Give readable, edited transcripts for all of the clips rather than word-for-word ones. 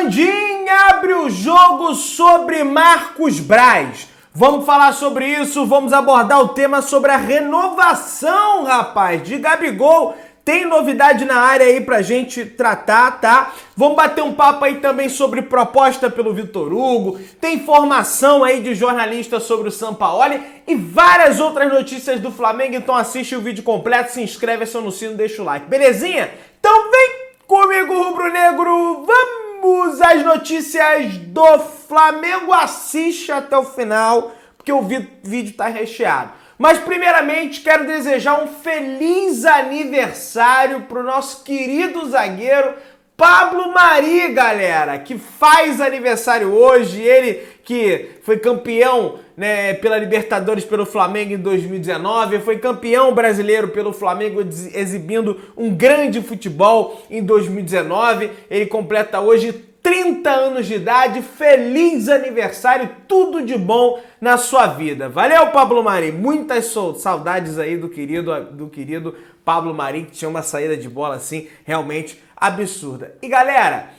Landim abre o jogo sobre Marcos Braz. Vamos falar sobre isso, vamos abordar o tema sobre a renovação, rapaz, de Gabigol. Tem novidade na área aí pra gente tratar, tá? Vamos bater um papo aí também sobre proposta pelo Vitor Hugo. Tem informação aí de jornalista sobre o Sampaoli e várias outras notícias do Flamengo. Então assiste o vídeo completo, se inscreve, aciona no sino, deixa o like, belezinha? Então vem comigo, rubro-negro, vamos às notícias do Flamengo. Assiste até o final, porque o vídeo tá recheado. Mas primeiramente quero desejar um feliz aniversário pro nosso querido zagueiro Pablo Mari, galera, que faz aniversário hoje. Ele que foi campeão, né, pela Libertadores pelo Flamengo em 2019, foi campeão brasileiro pelo Flamengo exibindo um grande futebol em 2019. Ele completa hoje 30 anos de idade. Feliz aniversário, tudo de bom na sua vida. Valeu, Pablo Mari. Muitas saudades aí do querido Pablo Mari, que tinha uma saída de bola assim realmente absurda. E galera,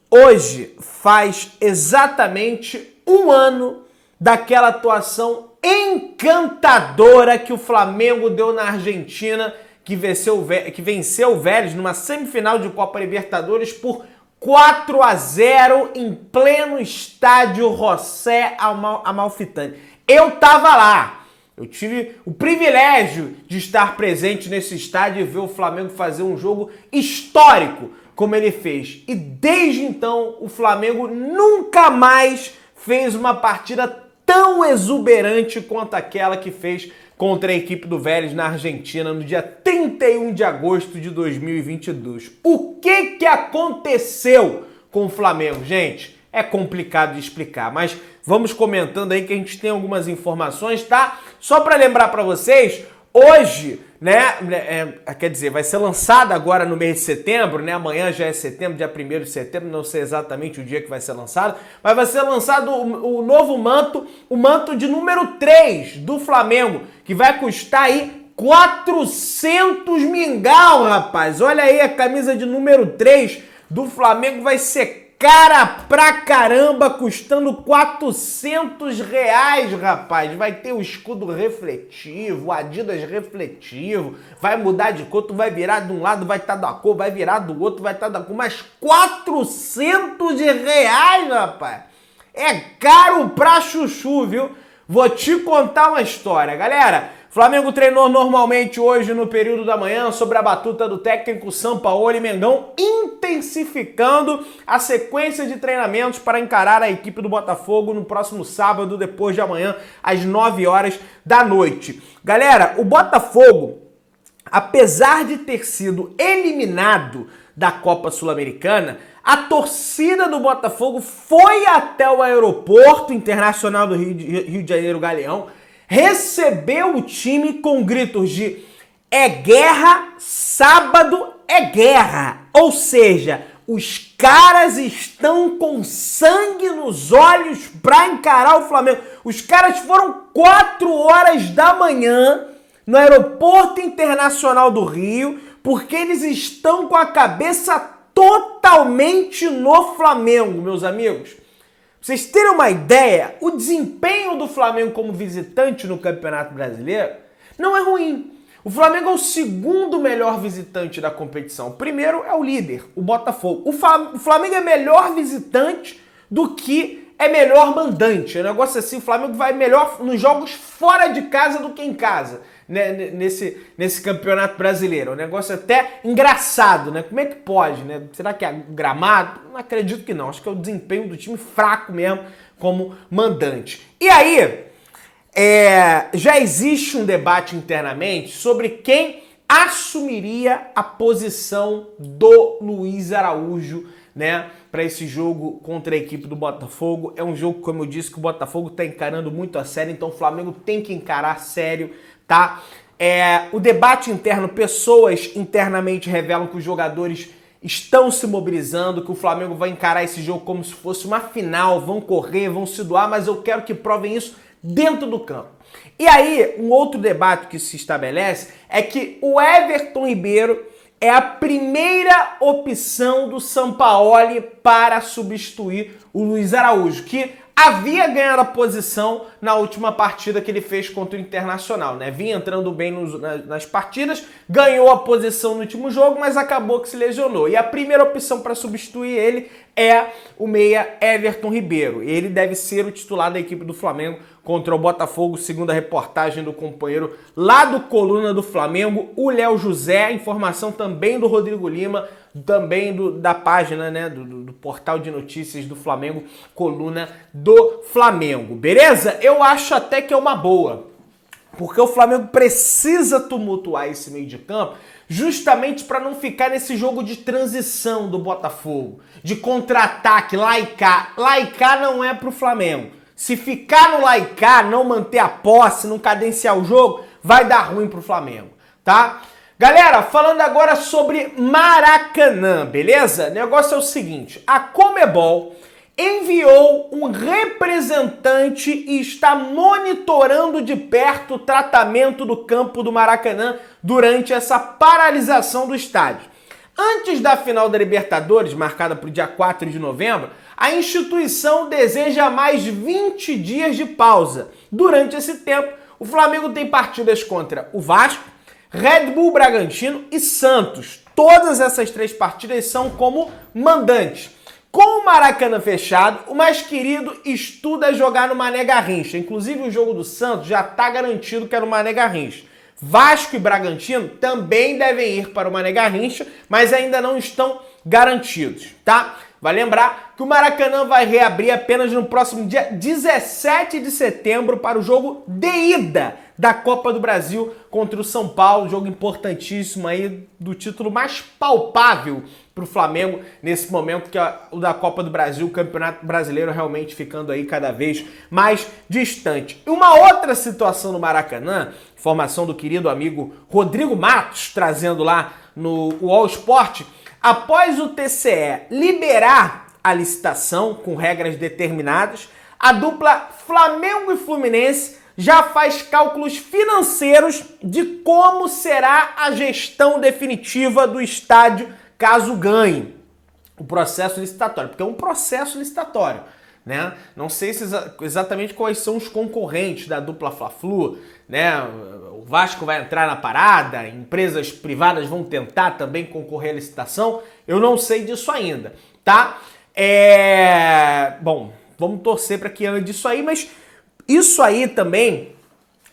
hoje faz exatamente um ano daquela atuação encantadora que o Flamengo deu na Argentina, que venceu o Vélez numa semifinal de Copa Libertadores por 4-0 em pleno estádio José Amalfitani. Eu tava lá. Eu tive o privilégio de estar presente nesse estádio e ver o Flamengo fazer um jogo histórico como ele fez. E desde então o Flamengo nunca mais fez uma partida tão exuberante quanto aquela que fez contra a equipe do Vélez na Argentina no dia 31 de agosto de 2022. O que aconteceu com o Flamengo, gente? É complicado de explicar, mas vamos comentando aí que a gente tem algumas informações, tá? Só para lembrar para vocês, hoje, né, quer dizer, vai ser lançado agora no mês de setembro, né? Amanhã já é setembro, dia 1º de setembro, não sei exatamente o dia que vai ser lançado, mas vai ser lançado o novo manto, o manto de número 3 do Flamengo, que vai custar aí 400 mingau, rapaz. Olha aí, a camisa de número 3 do Flamengo vai ser cara pra caramba, custando 400 reais, rapaz. Vai ter o escudo refletivo, o Adidas refletivo, vai mudar de cor, tu vai virar de um lado, vai estar da cor, vai virar do outro, vai estar da cor, mas 400 reais, rapaz. É caro pra chuchu, viu? Vou te contar uma história, galera. Flamengo treinou normalmente hoje no período da manhã sob a batuta do técnico Sampaoli. Mengão intensificando a sequência de treinamentos para encarar a equipe do Botafogo no próximo sábado, depois de amanhã, às 9 horas da noite. Galera, o Botafogo, apesar de ter sido eliminado da Copa Sul-Americana, a torcida do Botafogo foi até o aeroporto internacional do Rio de Janeiro, Galeão, recebeu o time com gritos de "é guerra, sábado é guerra". Ou seja, os caras estão com sangue nos olhos para encarar o Flamengo. Os caras foram 4 horas da manhã no aeroporto internacional do Rio, porque eles estão com a cabeça totalmente no Flamengo, meus amigos. Pra vocês terem uma ideia, o desempenho do Flamengo como visitante no Campeonato Brasileiro não é ruim. O Flamengo é o segundo melhor visitante da competição. O primeiro é o líder, o Botafogo. O Flamengo é melhor visitante do que é melhor mandante. É um negócio assim, o Flamengo vai melhor nos jogos fora de casa do que em casa, né, nesse Campeonato Brasileiro. É um negócio até engraçado, né? Como é que pode, né? Será que é gramado? Não acredito que não. Acho que é o desempenho do time fraco mesmo como mandante. E aí, já existe um debate internamente sobre quem assumiria a posição do Luiz Araújo, né, para esse jogo contra a equipe do Botafogo. É um jogo, como eu disse, que o Botafogo está encarando muito a sério, então o Flamengo tem que encarar sério, tá? O debate interno, pessoas internamente revelam que os jogadores estão se mobilizando, que o Flamengo vai encarar esse jogo como se fosse uma final, vão correr, vão se doar, mas eu quero que provem isso dentro do campo. E aí, um outro debate que se estabelece é que o Everton Ribeiro é a primeira opção do Sampaoli para substituir o Luiz Araújo, que havia ganhado a posição na última partida que ele fez contra o Internacional, né? Vinha entrando bem nas partidas, ganhou a posição no último jogo, mas acabou que se lesionou. E a primeira opção para substituir ele é o meia Everton Ribeiro. Ele deve ser o titular da equipe do Flamengo contra o Botafogo, segundo a reportagem do companheiro lá do Coluna do Flamengo, o Léo José. Informação também do Rodrigo Lima, também da página, né, do portal de notícias do Flamengo, Coluna do Flamengo. Beleza? Eu acho até que é uma boa, porque o Flamengo precisa tumultuar esse meio de campo justamente para não ficar nesse jogo de transição do Botafogo, de contra-ataque, lá e cá. Lá e cá não é pro Flamengo. Se ficar no lá e cá, não manter a posse, não cadenciar o jogo, vai dar ruim pro Flamengo, tá? Galera, falando agora sobre Maracanã, beleza? O negócio é o seguinte, a Conmebol enviou um representante e está monitorando de perto o tratamento do campo do Maracanã durante essa paralisação do estádio. Antes da final da Libertadores, marcada para o dia 4 de novembro, a instituição deseja mais 20 dias de pausa. Durante esse tempo, o Flamengo tem partidas contra o Vasco, Red Bull Bragantino e Santos. Todas essas 3 partidas são como mandantes. Com o Maracanã fechado, o mais querido estuda jogar no Mané Garrincha. Inclusive o jogo do Santos já está garantido que é no Mané Garrincha. Vasco e Bragantino também devem ir para o Mané Garrincha, mas ainda não estão garantidos, tá? Vai lembrar que o Maracanã vai reabrir apenas no próximo dia 17 de setembro para o jogo de ida da Copa do Brasil contra o São Paulo, jogo importantíssimo aí do título mais palpável para o Flamengo nesse momento, que é o da Copa do Brasil, o Campeonato Brasileiro realmente ficando aí cada vez mais distante. E uma outra situação no Maracanã, informação do querido amigo Rodrigo Matos, trazendo lá no UOL Sport, após o TCE liberar a licitação com regras determinadas, a dupla Flamengo e Fluminense já faz cálculos financeiros de como será a gestão definitiva do estádio caso ganhe o processo licitatório, porque é um processo licitatório, né? Não sei exatamente quais são os concorrentes da dupla Fla-Flu, né? O Vasco vai entrar na parada, empresas privadas vão tentar também concorrer à licitação, eu não sei disso ainda, tá? Bom, vamos torcer para que ande disso aí, mas isso aí também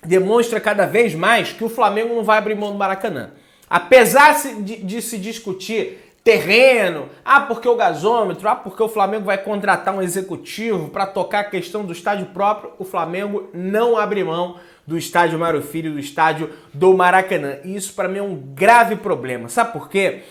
demonstra cada vez mais que o Flamengo não vai abrir mão do Maracanã. Apesar de se discutir terreno, porque o gasômetro, porque o Flamengo vai contratar um executivo para tocar a questão do estádio próprio, o Flamengo não abre mão do estádio Mário Filho, do estádio do Maracanã. E isso para mim é um grave problema. Sabe por quê?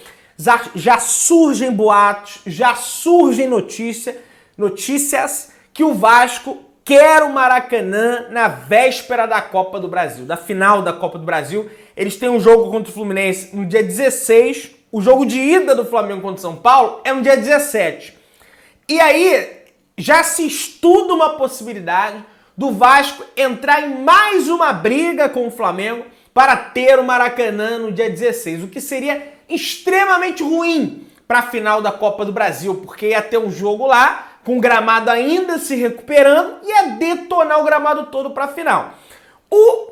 Já surgem boatos, já surgem notícias que o Vasco quer o Maracanã na véspera da Copa do Brasil, da final da Copa do Brasil. Eles têm um jogo contra o Fluminense no dia 16, o jogo de ida do Flamengo contra o São Paulo é no dia 17. E aí já se estuda uma possibilidade do Vasco entrar em mais uma briga com o Flamengo para ter o Maracanã no dia 16, o que seria extremamente ruim para a final da Copa do Brasil, porque ia ter um jogo lá, com o gramado ainda se recuperando, e ia detonar o gramado todo para a final. O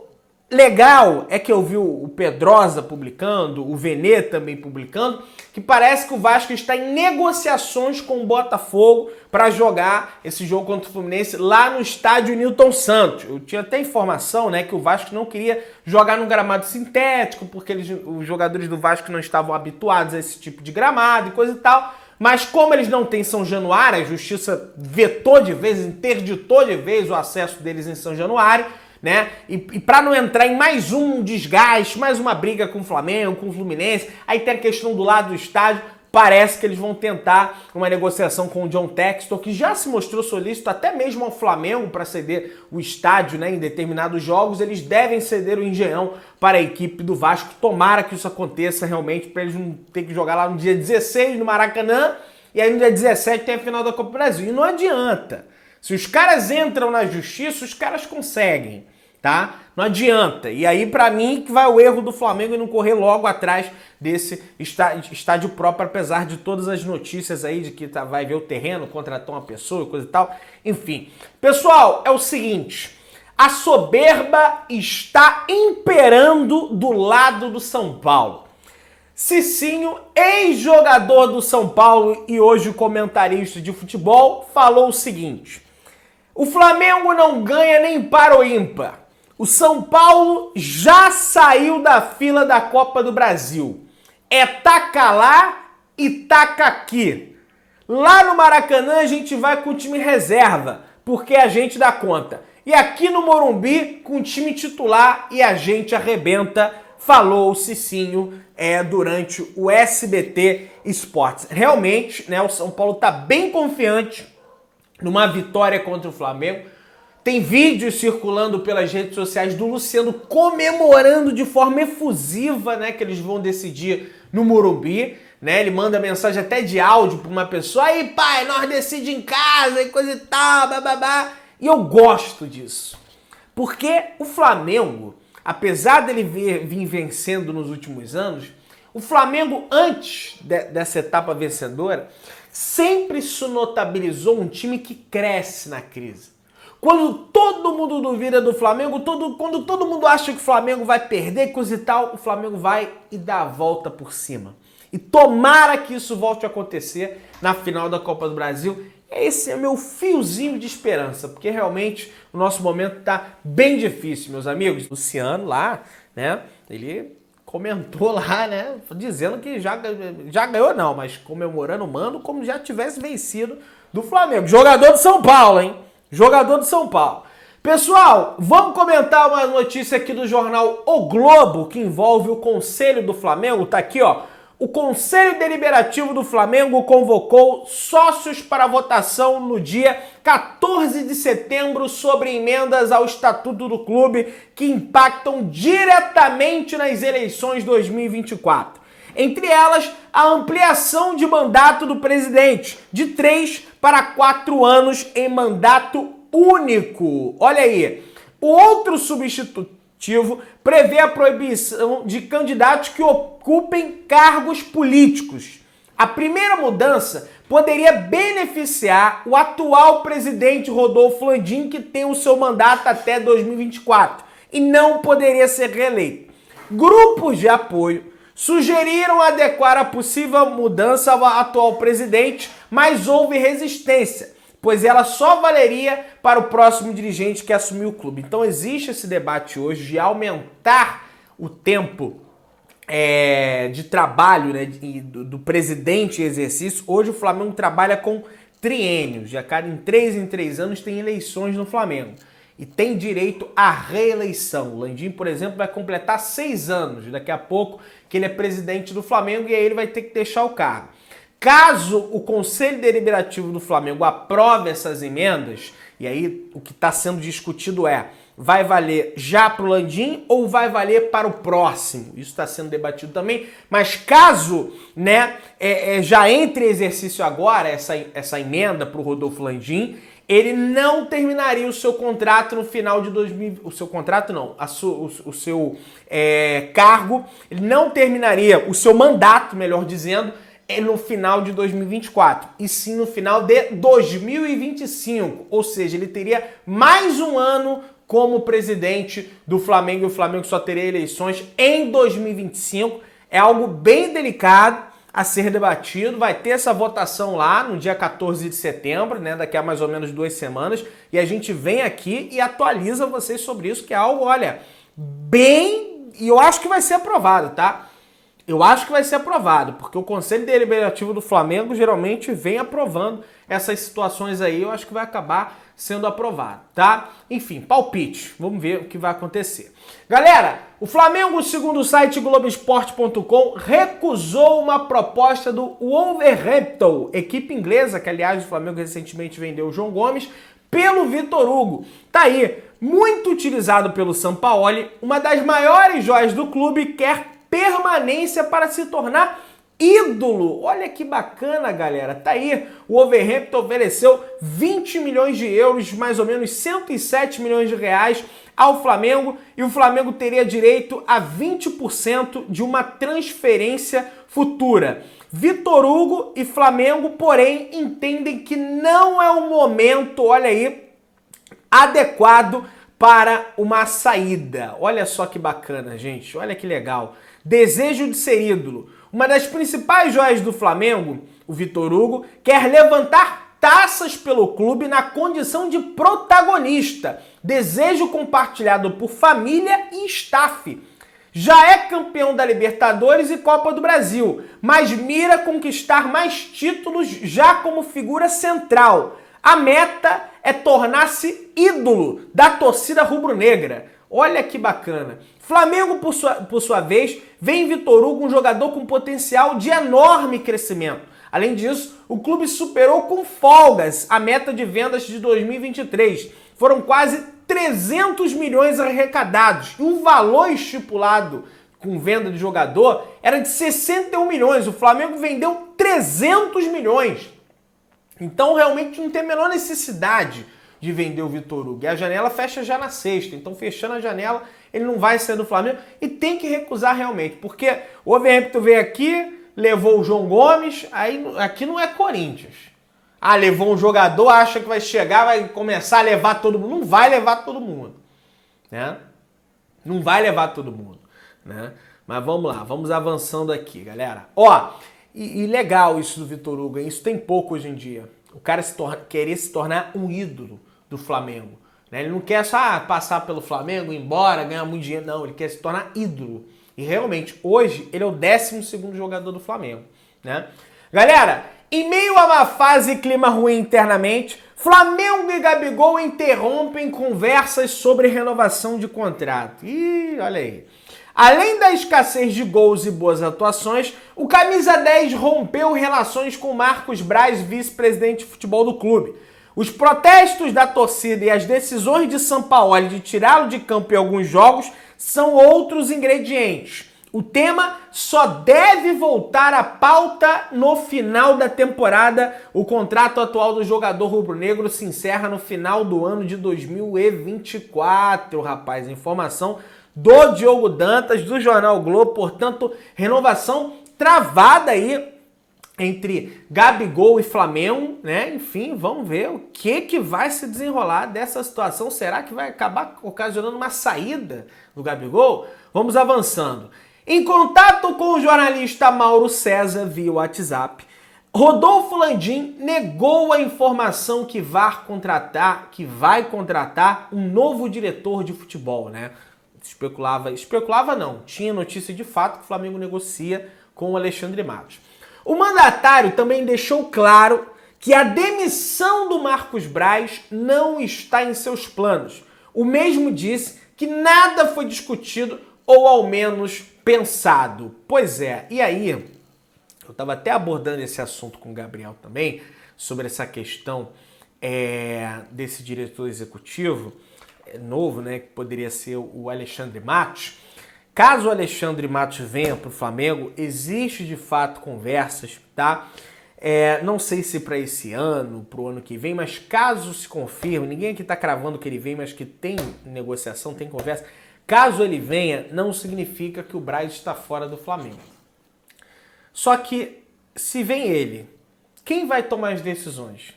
legal é que eu vi o Pedrosa publicando, o Vene também publicando, que parece que o Vasco está em negociações com o Botafogo para jogar esse jogo contra o Fluminense lá no estádio Newton Santos. Eu tinha até informação, né, que o Vasco não queria jogar num gramado sintético, porque os jogadores do Vasco não estavam habituados a esse tipo de gramado e coisa e tal. Mas como eles não têm São Januário, a justiça vetou de vez, interditou de vez o acesso deles em São Januário, né? E para não entrar em mais um desgaste, mais uma briga com o Flamengo, com o Fluminense, aí tem a questão do lado do estádio, parece que eles vão tentar uma negociação com o John Textor, que já se mostrou solícito até mesmo ao Flamengo para ceder o estádio, né, em determinados jogos. Eles devem ceder o Engenhão para a equipe do Vasco. Tomara que isso aconteça realmente, para eles não ter que jogar lá no dia 16 no Maracanã, e aí no dia 17 tem a final da Copa do Brasil. E não adianta. Se os caras entram na justiça, os caras conseguem. tá? Não adianta. E aí, pra mim, que vai o erro do Flamengo e não correr logo atrás desse estádio próprio, apesar de todas as notícias aí de que vai ver o terreno, contratar uma pessoa e coisa e tal. Enfim. Pessoal, é o seguinte, a soberba está imperando do lado do São Paulo. Cicinho, ex-jogador do São Paulo e hoje comentarista de futebol, falou o seguinte: o Flamengo não ganha nem para o ímpar. O São Paulo já saiu da fila da Copa do Brasil. É taca lá e taca aqui. Lá no Maracanã a gente vai com o time reserva, porque a gente dá conta. E aqui no Morumbi com o time titular e a gente arrebenta, falou o Cicinho durante o SBT Esportes. Realmente, né, o São Paulo está bem confiante numa vitória contra o Flamengo. Tem vídeos circulando pelas redes sociais do Luciano comemorando de forma efusiva, né, que eles vão decidir no Morumbi, né? Ele manda mensagem até de áudio para uma pessoa: aí, pai, nós decidimos em casa e coisa e tal, bababá. E eu gosto disso. Porque o Flamengo, apesar dele vir vencendo nos últimos anos, o Flamengo, antes dessa etapa vencedora, sempre se notabilizou um time que cresce na crise. Quando todo mundo duvida do Flamengo, quando todo mundo acha que o Flamengo vai perder, coisa e tal, o Flamengo vai e dá a volta por cima. E tomara que isso volte a acontecer na final da Copa do Brasil. Esse é meu fiozinho de esperança, porque realmente o nosso momento tá bem difícil, meus amigos. Luciano lá, né, ele comentou lá, né, dizendo que já ganhou não, mas comemorando o mano como já tivesse vencido do Flamengo. Jogador do São Paulo, hein? Jogador do São Paulo. Pessoal, vamos comentar uma notícia aqui do jornal O Globo, que envolve o Conselho do Flamengo. Tá aqui, ó. O Conselho Deliberativo do Flamengo convocou sócios para votação no dia 14 de setembro sobre emendas ao Estatuto do Clube que impactam diretamente nas eleições 2024. Entre elas, a ampliação de mandato do presidente, de 3 para 4 anos em mandato único. Olha aí, o outro substitutivo prevê a proibição de candidatos que ocupem cargos políticos. A primeira mudança poderia beneficiar o atual presidente Rodolfo Landim, que tem o seu mandato até 2024, e não poderia ser reeleito. Grupos de apoio sugeriram adequar a possível mudança ao atual presidente, mas houve resistência, pois ela só valeria para o próximo dirigente que assumiu o clube. Então existe esse debate hoje de aumentar o tempo de trabalho, né, do presidente em exercício. Hoje o Flamengo trabalha com triênios, de a cada em 3 anos tem eleições no Flamengo. E tem direito à reeleição. O Landim, por exemplo, vai completar 6 anos, daqui a pouco, que ele é presidente do Flamengo, e aí ele vai ter que deixar o cargo. Caso o Conselho Deliberativo do Flamengo aprove essas emendas, e aí o que está sendo discutido vai valer já para o Landim ou vai valer para o próximo? Isso está sendo debatido também, mas caso, né, já entre em exercício agora essa emenda para o Rodolfo Landim, ele não terminaria o seu contrato no final de 2000... O seu contrato não, o seu cargo, ele não terminaria o seu mandato, melhor dizendo, no final de 2024, e sim no final de 2025. Ou seja, ele teria mais um ano como presidente do Flamengo, e o Flamengo só teria eleições em 2025. É algo bem delicado a ser debatido, vai ter essa votação lá no dia 14 de setembro, né, daqui a mais ou menos 2 semanas, e a gente vem aqui e atualiza vocês sobre isso, que é algo, olha, bem... E eu acho que vai ser aprovado, tá? Eu acho que vai ser aprovado, porque o Conselho Deliberativo do Flamengo geralmente vem aprovando essas situações aí, eu acho que vai acabar sendo aprovado, tá? Enfim, palpite, vamos ver o que vai acontecer. Galera, o Flamengo, segundo o site Globoesporte.com, recusou uma proposta do Wolverhampton, equipe inglesa, que aliás o Flamengo recentemente vendeu o João Gomes, pelo Vitor Hugo. Tá aí, muito utilizado pelo Sampaoli, uma das maiores joias do clube, quer permanência para se tornar ídolo. Olha que bacana, galera. Tá aí, o Wolverhampton ofereceu 20 milhões de euros, mais ou menos 107 milhões de reais ao Flamengo, e o Flamengo teria direito a 20% de uma transferência futura. Vitor Hugo e Flamengo, porém, entendem que não é o momento, olha aí, adequado para uma saída. Olha só que bacana, gente. Olha que legal. Desejo de ser ídolo. Uma das principais joias do Flamengo, o Vitor Hugo, quer levantar taças pelo clube na condição de protagonista. Desejo compartilhado por família e staff. Já é campeão da Libertadores e Copa do Brasil, mas mira conquistar mais títulos já como figura central. A meta é tornar-se ídolo da torcida rubro-negra. Olha que bacana. Flamengo, por sua vez, vê em Vitor Hugo um jogador com potencial de enorme crescimento. Além disso, o clube superou com folgas a meta de vendas de 2023. Foram quase 300 milhões arrecadados. E o valor estipulado com venda de jogador era de 61 milhões. O Flamengo vendeu 300 milhões. Então, realmente, não tem a menor necessidade de vender o Vitor Hugo. E a janela fecha já na sexta. Então, fechando a janela, ele não vai sair do Flamengo. E tem que recusar realmente. Porque o Wolverhampton veio aqui, levou o João Gomes, aí aqui não é Corinthians. Ah, levou um jogador, acha que vai chegar, vai começar a levar todo mundo. Não vai levar todo mundo, né? Não vai levar todo mundo, né? Mas vamos lá, vamos avançando aqui, galera. Ó, e legal isso do Vitor Hugo, hein? Isso tem pouco hoje em dia. O cara querer se tornar um ídolo do Flamengo, né? Ele não quer só passar pelo Flamengo, ir embora, ganhar muito dinheiro. Não, ele quer se tornar ídolo. E realmente, hoje, ele é o 12º jogador do Flamengo, né? Galera, em meio a uma fase e clima ruim internamente, Flamengo e Gabigol interrompem conversas sobre renovação de contrato. Ih, olha aí. Além da escassez de gols e boas atuações, o camisa 10 rompeu relações com Marcos Braz, vice-presidente de futebol do clube. Os protestos da torcida e as decisões de Sampaoli de tirá-lo de campo em alguns jogos são outros ingredientes. O tema só deve voltar à pauta no final da temporada. O contrato atual do jogador rubro-negro se encerra no final do ano de 2024, rapaz. Informação do Diogo Dantas, do Jornal Globo. Portanto, renovação travada aí entre Gabigol e Flamengo, né? Enfim, vamos ver o que vai se desenrolar dessa situação. Será que vai acabar ocasionando uma saída do Gabigol? Vamos avançando. Em contato com o jornalista Mauro César via WhatsApp, Rodolfo Landim negou a informação que vai contratar um novo diretor de futebol, né? Especulava não, tinha notícia de fato que o Flamengo negocia com o Alexandre Matos. O mandatário também deixou claro que a demissão do Marcos Braz não está em seus planos. O mesmo disse que nada foi discutido ou ao menos pensado. Pois é, e aí, eu estava até abordando esse assunto com o Gabriel também, sobre essa questão desse diretor executivo novo, né, que poderia ser o Alexandre Matos. Caso o Alexandre Matos venha para o Flamengo, existe de fato conversas, tá? Não sei se para esse ano, para o ano que vem, mas caso se confirme, ninguém aqui está cravando que ele vem, mas que tem negociação, tem conversa. Caso ele venha, não significa que o Braz está fora do Flamengo. Só que, se vem ele, quem vai tomar as decisões?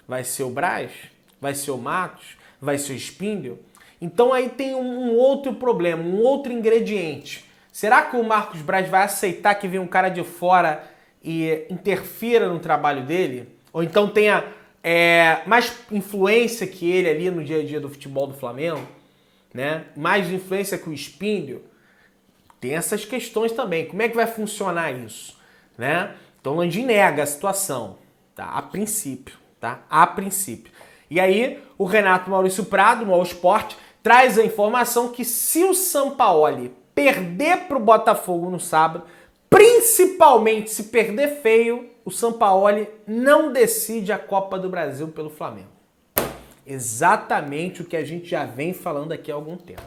Vai ser o Braz? Vai ser o Matos? Vai ser o Spindle? Então aí tem um outro problema, um outro ingrediente. Será que o Marcos Braz vai aceitar que venha um cara de fora e interfira no trabalho dele? Ou então tenha mais influência que ele ali no dia a dia do futebol do Flamengo? Né? Mais influência que o Spindle? Tem essas questões também. Como é que vai funcionar isso? Né? Então o Landim nega a situação, tá? A princípio, tá? A princípio. E aí o Renato Maurício Prado, no All Sport, traz a informação que se o Sampaoli perder para o Botafogo no sábado, principalmente se perder feio, o Sampaoli não decide a Copa do Brasil pelo Flamengo. Exatamente o que a gente já vem falando aqui há algum tempo.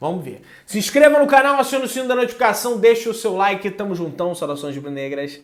Vamos ver. Se inscreva no canal, acione o sino da notificação, deixe o seu like, tamo juntão, saudações rubro-negras.